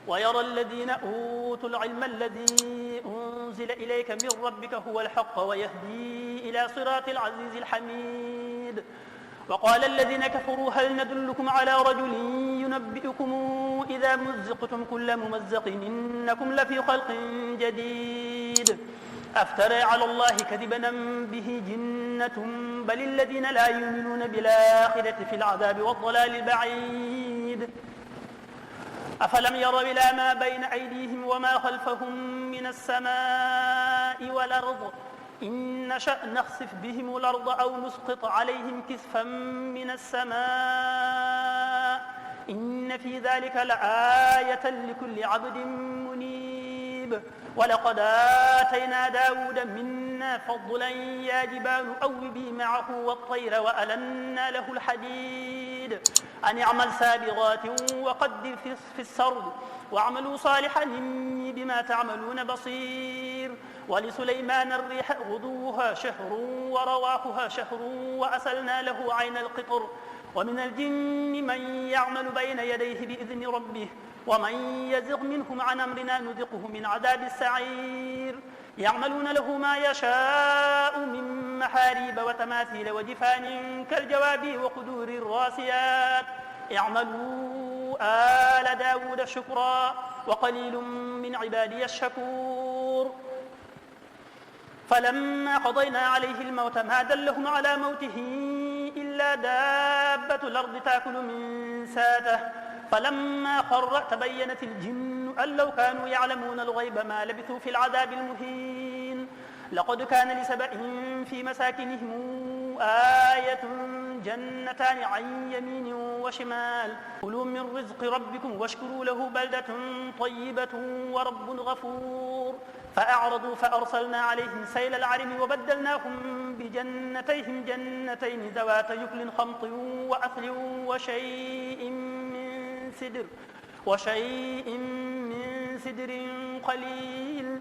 ويرى الذين أوتوا العلم الذي أنزل إليك من ربك هو الحق ويهدي إلى صراط العزيز الحميد. وقال الذين كفروا هل ندلكم على رجل ينبئكم إذا مزقتم كل ممزق إنكم لفي خلق جديد أفترى على الله كذبا به جنة بل الذين لا يؤمنون بالآخرة في العذاب والضلال البعيد. أفلم يروا إلى ما بين أيديهم وما خلفهم من السماء والأرض إن نشأ نخسف بهم الأرض أو نسقط عليهم كسفا من السماء إن في ذلك لآية لكل عبد منيب. ولقد آتينا داود منا فضلا يا جبال أوبي معه والطير وألنا له الحديد أن اعمل سابغات وقدر في السرد واعملوا صالحا إني بما تعملون بصير. ولسليمان الريح غدوها شهر ورواحها شهر وأسلنا له عين القطر ومن الجن من يعمل بين يديه بإذن ربه ومن يزغ منهم عن أمرنا نذقه من عذاب السعير. يعملون له ما يشاء من محاريب وتماثيل وجفان كالجواب وقدور الراسيات اعملوا آل داود شكرا وقليل من عبادي الشكور. فلما قضينا عليه الموت ما دلهم على موته إلا دابة الأرض تأكل من ساته فلما خر تبينت الجن أن لو كانوا يعلمون الغيب ما لبثوا في العذاب المهين. لقد كان لسبأ في مساكنهم آية جنتان عن يمين وشمال كلوا من رزق ربكم واشكروا له بلدة طيبة ورب غفور. فأعرضوا فأرسلنا عليهم سيل العرم وبدلناهم بجنتيهم جنتين ذوات يكل خمط وأثل وشيء من سدر قليل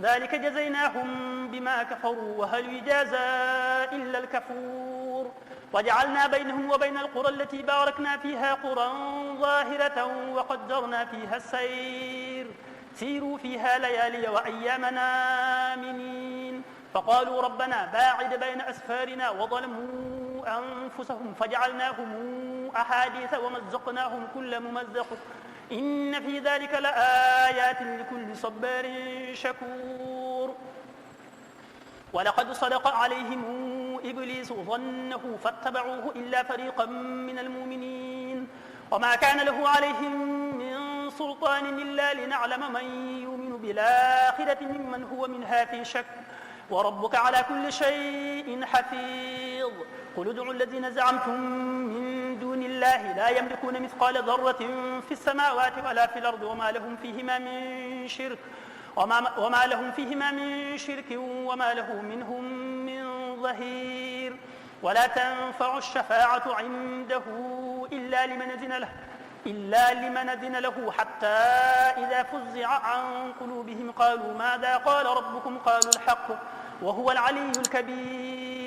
ذلك جزيناهم بما كفروا وهل يجازى إلا الكفور. وجعلنا بينهم وبين القرى التي باركنا فيها قرى ظاهرة وقدرنا فيها السير سيروا فيها ليالي وأيامنا آمنين. فقالوا ربنا باعد بين أسفارنا وظلموا أنفسهم فجعلناهم أحاديث ومزقناهم كل ممزق إن في ذلك لآيات لكل صبار شكور. ولقد صدق عليهم إبليس ظنه فاتبعوه إلا فريقا من المؤمنين وما كان له عليهم من سلطان إلا لنعلم من يؤمن بالآخرة ممن هو منها في شك وربك على كل شيء حفيظ. قل ادعوا الذين زعمتم من دون الله لا يملكون مثقال ذرة في السماوات ولا في الأرض وما لهم فيهما من شرك وما له منهم من ظهير. ولا تنفع الشفاعة عنده إلا لمن أذن له حتى إذا فزع عن قلوبهم قالوا ماذا قال ربكم قالوا الحق وهو العلي الكبير.